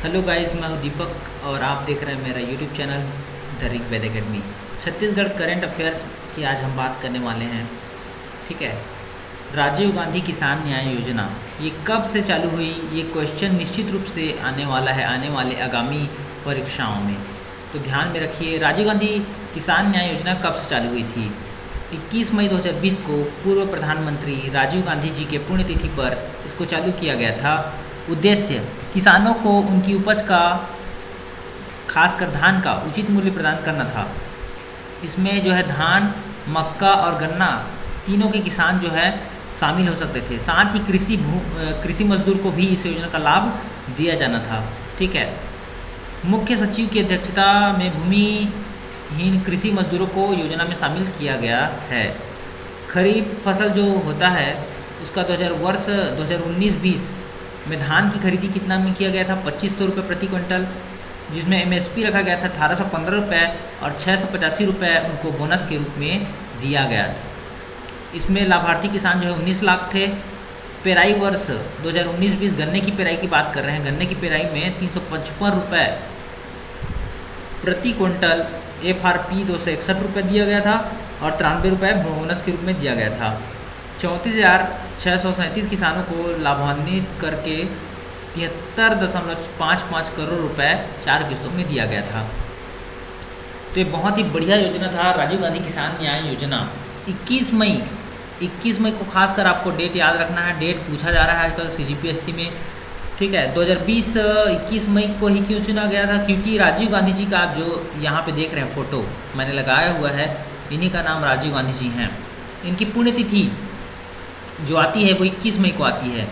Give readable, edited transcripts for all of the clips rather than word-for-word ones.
Hello guys, मैं हूं दीपक और आप देख रहे हैं मेरा YouTube channel the Rigved academy. Chhattisgarh current affairs की आज हम बात करने वाले हैं। ठीक है, राजीव गांधी किसान न्याय योजना ये कब से चालू हुई? ये क्वेश्चन निश्चित रूप से आने वाला है आने वाले आगामी परीक्षाओं में, तो ध्यान में रखिए। राजीव गांधी किसान न्याय योजना कब से चालू हुई थी? 21 मई 2020 को पूर्व प्रधानमंत्री राजीव गांधी जी के पुण्यतिथि पर इसको चालू किया गया था। उद्देश्य किसानों को उनकी उपज का, खासकर धान का उचित मूल्य प्रदान करना था। इसमें जो है धान, मक्का और गन्ना तीनों के किसान जो है शामिल हो सकते थे। साथ ही कृषि मजदूर को भी इस योजना का लाभ दिया जाना था। ठीक है, मुख्य सचिव की अध्यक्षता में भूमिहीन कृषि मजदूरों को योजना में शामिल किया गया है। खरीफ फसल जो होता है उसका 2019-20 में धान की खरीदी कितना में किया गया था? 2500 रुपये प्रति क्विंटल, जिसमें एमएसपी रखा गया था 1815 रुपये और 685 रुपये उनको बोनस के रूप में दिया गया था। इसमें लाभार्थी किसान जो है 19 लाख थे। पेराई वर्ष 2019-20 गन्ने की पेराई की बात कर रहे हैं। गन्ने की पेराई में 355 रुपये प्रति क्विंटल, FRP 261 रुपये दिया गया था और 93 रुपये बोनस के रूप में दिया गया था। 34,637 किसानों को लाभान्वित करके 73.55 करोड़ रुपए 4 किस्तों में दिया गया था। तो ये बहुत ही बढ़िया योजना था, राजीव गांधी किसान न्याय योजना। 21 मई को खासकर आपको डेट याद रखना है। डेट पूछा जा रहा है आजकल CGPSC में। ठीक है, 2020 21 मई को ही क्यों चुना गया था? क्योंकि राजीव गांधी जी का आप जो यहाँ पे देख रहे हैं फ़ोटो मैंने लगाया हुआ है, इन्हीं का नाम राजीव गांधी जी हैं। इनकी पुण्यतिथि जो आती है वो 21 मई को आती है।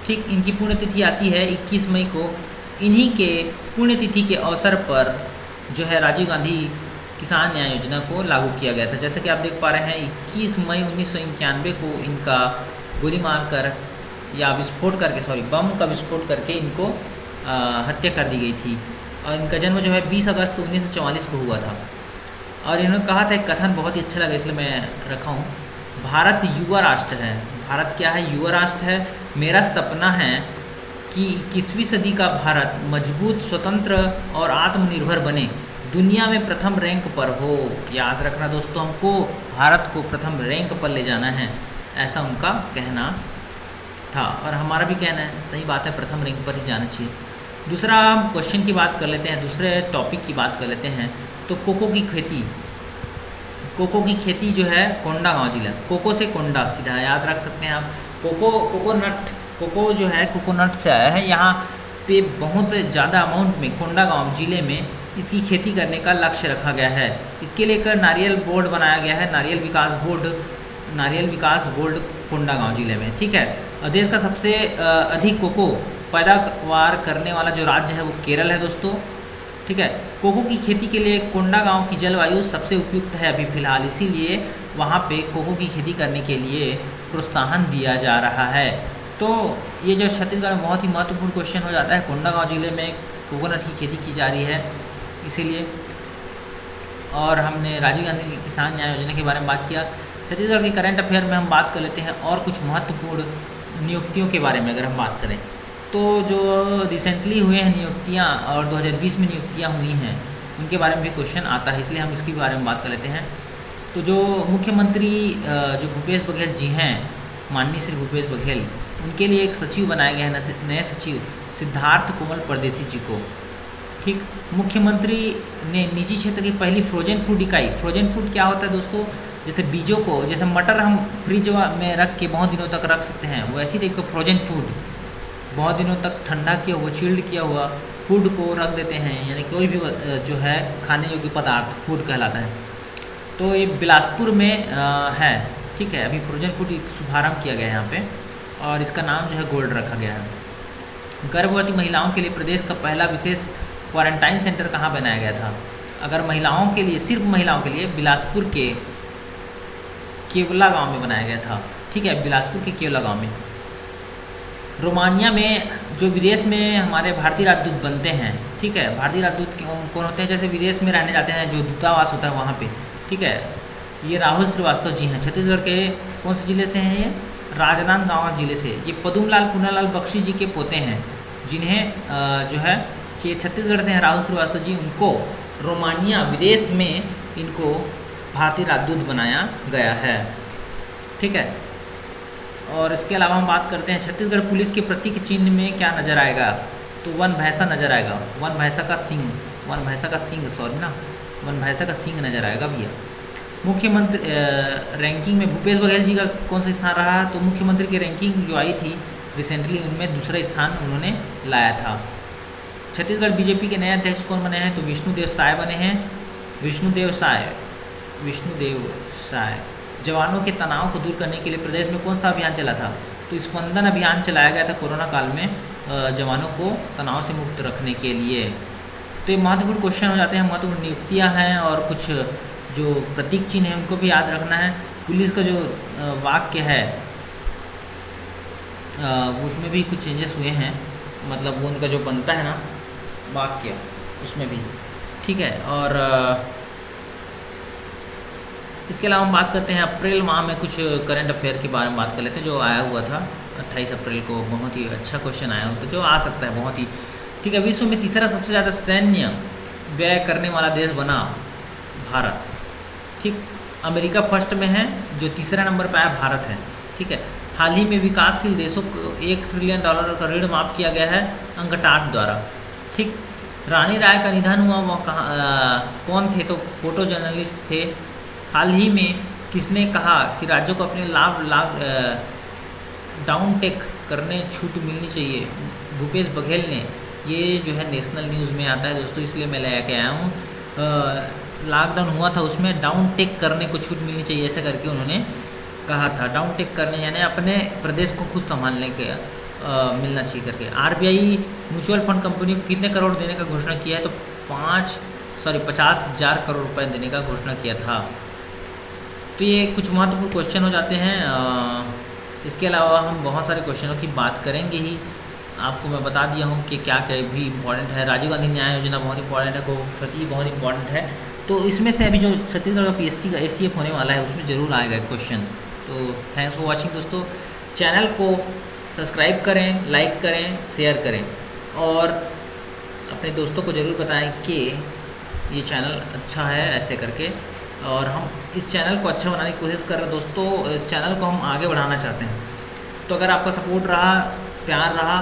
ठीक, इनकी पुण्यतिथि आती है 21 मई को। इन्हीं के पुण्यतिथि के अवसर पर जो है राजीव गांधी किसान न्याय योजना को लागू किया गया था। जैसे कि आप देख पा रहे हैं 21 मई 1991 को इनका गोली मारकर या विस्फोट करके बम का विस्फोट करके इनको हत्या कर दी गई थी। और इनका जन्म जो है 20 अगस्त 1944 को हुआ था। और इन्होंने कहा था एक कथन बहुत ही अच्छा लगा, इसलिए मैं रखा हूँ। भारत युवा राष्ट्र है। भारत क्या है? युवा राष्ट्र है। मेरा सपना है कि 21वीं सदी का भारत मजबूत, स्वतंत्र और आत्मनिर्भर बने, दुनिया में प्रथम रैंक पर हो। याद रखना दोस्तों, हमको भारत को प्रथम रैंक पर ले जाना है, ऐसा उनका कहना था और हमारा भी कहना है। सही बात है, प्रथम रैंक पर ही जाना चाहिए। दूसरा क्वेश्चन की बात कर लेते हैं, दूसरे टॉपिक की बात कर लेते हैं। तो कोको की खेती जो है कोंडागांव जिला, कोको से कोंडा सीधा याद रख सकते हैं आप। कोको जो है कोकोनट से आया है। यहाँ पे बहुत ज़्यादा अमाउंट में कोंडागांव जिले में इसकी खेती करने का लक्ष्य रखा गया है। इसके लेकर नारियल बोर्ड बनाया गया है, नारियल विकास बोर्ड कोंडागांव जिले में। ठीक है, और देश का सबसे अधिक कोको पैदावार करने वाला जो राज्य है वो केरल है दोस्तों। ठीक है, कोको की खेती के लिए कोंडागांव की जलवायु सबसे उपयुक्त है अभी फ़िलहाल, इसीलिए वहाँ पे कोको की खेती करने के लिए प्रोत्साहन दिया जा रहा है। तो ये जो छत्तीसगढ़ में बहुत ही महत्वपूर्ण क्वेश्चन हो जाता है, कोंडागांव जिले में कोकोनट की खेती की जा रही है इसीलिए। और हमने राजीव गांधी किसान न्याय योजना के बारे में बात किया। छत्तीसगढ़ के करंट अफेयर में हम बात कर लेते हैं और कुछ महत्वपूर्ण नियुक्तियों के बारे में अगर हम बात करें तो जो रिसेंटली हुए हैं नियुक्तियां और 2020 में नियुक्तियां हुई हैं उनके बारे में भी क्वेश्चन आता है, इसलिए हम इसके बारे में बात कर लेते हैं। तो जो मुख्यमंत्री जो भूपेश बघेल जी हैं, माननीय श्री भूपेश बघेल, उनके लिए एक सचिव बनाया गया है, नए सचिव सिद्धार्थ कोमल परदेसी जी को। ठीक, मुख्यमंत्री ने निजी क्षेत्र की पहली फ्रोजन फूड इकाई, फ्रोजन फूड क्या होता है दोस्तों? जैसे बीजों को, जैसे मटर हम फ्रिज में रख के बहुत दिनों तक रख सकते हैं, वैसे ही देखो फ्रोजन फूड बहुत दिनों तक ठंडा किया हुआ, चिल्ड किया हुआ फूड को रख देते हैं, यानी कोई भी जो है खाने योग्य पदार्थ फूड कहलाता है। तो ये बिलासपुर में है। ठीक है, अभी फ्रोजन फूड शुभारम्भ किया गया है यहाँ पे और इसका नाम जो है गोल्ड रखा गया है। गर्भवती महिलाओं के लिए प्रदेश का पहला विशेष क्वारंटाइन सेंटर कहाँ बनाया गया था? अगर महिलाओं के लिए, सिर्फ महिलाओं के लिए बिलासपुर के केवला गाँव में बनाया गया था। ठीक है, बिलासपुर के केवला गाँव में। रोमानिया में जो विदेश में हमारे भारतीय राजदूत बनते हैं, ठीक है, भारतीय राजदूत कौन होते हैं? जैसे विदेश में रहने जाते हैं, जो दूतावास होता है वहाँ पे। ठीक है, ये राहुल श्रीवास्तव जी हैं। छत्तीसगढ़ के कौन से ज़िले से हैं ये? राजनांदगांव जिले से। ये पदुमलाल पुनालाल बख्शी जी के पोते हैं, जिन्हें जो है छत्तीसगढ़ से हैं राहुल श्रीवास्तव जी, उनको रोमानिया विदेश में इनको भारतीय राजदूत बनाया गया है। ठीक है, और इसके अलावा हम बात करते हैं छत्तीसगढ़ पुलिस के प्रतीक चिन्ह में क्या नज़र आएगा, तो वन भैंसा नज़र आएगा, वन भैंसा का सिंग, वन भैंसा का सिंग, सॉरी ना, वन भैंसा का सिंग नज़र आएगा भैया। मुख्यमंत्री रैंकिंग में भूपेश बघेल जी का कौन सा स्थान रहा, तो मुख्यमंत्री की रैंकिंग जो आई थी रिसेंटली उनमें दूसरा स्थान उन्होंने लाया था। छत्तीसगढ़ बीजेपी के नए अध्यक्ष कौन बने हैं, तो विष्णुदेव साय बने हैं, विष्णुदेव साय, विष्णुदेव साय। जवानों के तनाव को दूर करने के लिए प्रदेश में कौन सा अभियान चला था, तो स्पंदन अभियान चलाया गया था कोरोना काल में जवानों को तनाव से मुक्त रखने के लिए। तो ये महत्वपूर्ण क्वेश्चन हो जाते हैं, महत्वपूर्ण नियुक्तियाँ हैं और कुछ जो प्रतीक चिन्ह है उनको भी याद रखना है। पुलिस का जो वाक्य है उसमें भी कुछ चेंजेस हुए हैं, मतलब वो उनका जो बनता है ना वाक्य उसमें भी, ठीक है। और इसके अलावा हम बात करते हैं अप्रैल माह में कुछ करंट अफेयर के बारे में बात कर लेते हैं जो आया हुआ था 28 अप्रैल को, बहुत ही अच्छा क्वेश्चन आया होता जो आ सकता है बहुत ही, ठीक है। विश्व में तीसरा सबसे ज़्यादा सैन्य व्यय करने वाला देश बना भारत, ठीक। अमेरिका फर्स्ट में है, जो तीसरा नंबर पर आया भारत है, ठीक है। हाल ही में विकासशील देशों को $1 ट्रिलियन का ऋण माफ किया गया है अंकटाट द्वारा, ठीक। रानी राय का निधन हुआ, वो कौन थे, तो फोटो जर्नलिस्ट थे। हाल ही में किसने कहा कि राज्यों को अपने लाभ डाउन टेक करने छूट मिलनी चाहिए, भूपेश बघेल ने। ये जो है नेशनल न्यूज़ में आता है दोस्तों, इसलिए मैं लेके आया हूँ। लॉकडाउन हुआ था उसमें डाउन टेक करने को छूट मिलनी चाहिए, ऐसा करके उन्होंने कहा था। डाउन टेक करने यानी अपने प्रदेश को खुद संभालने के मिलना चाहिए करके। आरबीआई म्यूचुअल फंड कंपनियों को कितने करोड़ देने का घोषणा किया है, तो 50,000 करोड़ रुपए देने का घोषणा किया था। तो ये कुछ महत्वपूर्ण क्वेश्चन हो जाते हैं। इसके अलावा हम बहुत सारे क्वेश्चनों की बात करेंगे ही, आपको मैं बता दिया हूँ कि क्या क्या भी इंपॉर्टेंट है। राजीव गांधी न्याय योजना बहुत इंपॉर्टेंट है, गोपति बहुत इंपॉर्टेंट है। तो इसमें से अभी जो छत्तीसगढ़ का पीएससी का एसीएफ होने वाला है उसमें ज़रूर आएगा क्वेश्चन। तो थैंक्स फॉर वॉचिंग दोस्तों, चैनल को सब्सक्राइब करें, लाइक करें, शेयर करें और अपने दोस्तों को ज़रूर बताएं कि ये चैनल अच्छा है ऐसे करके। और हम इस चैनल को अच्छा बनाने की कोशिश कर रहे हैं दोस्तों, इस चैनल को हम आगे बढ़ाना चाहते हैं। तो अगर आपका सपोर्ट रहा, प्यार रहा,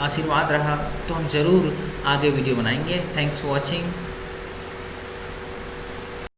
आशीर्वाद रहा, तो हम ज़रूर आगे वीडियो बनाएंगे। Thanks for watching.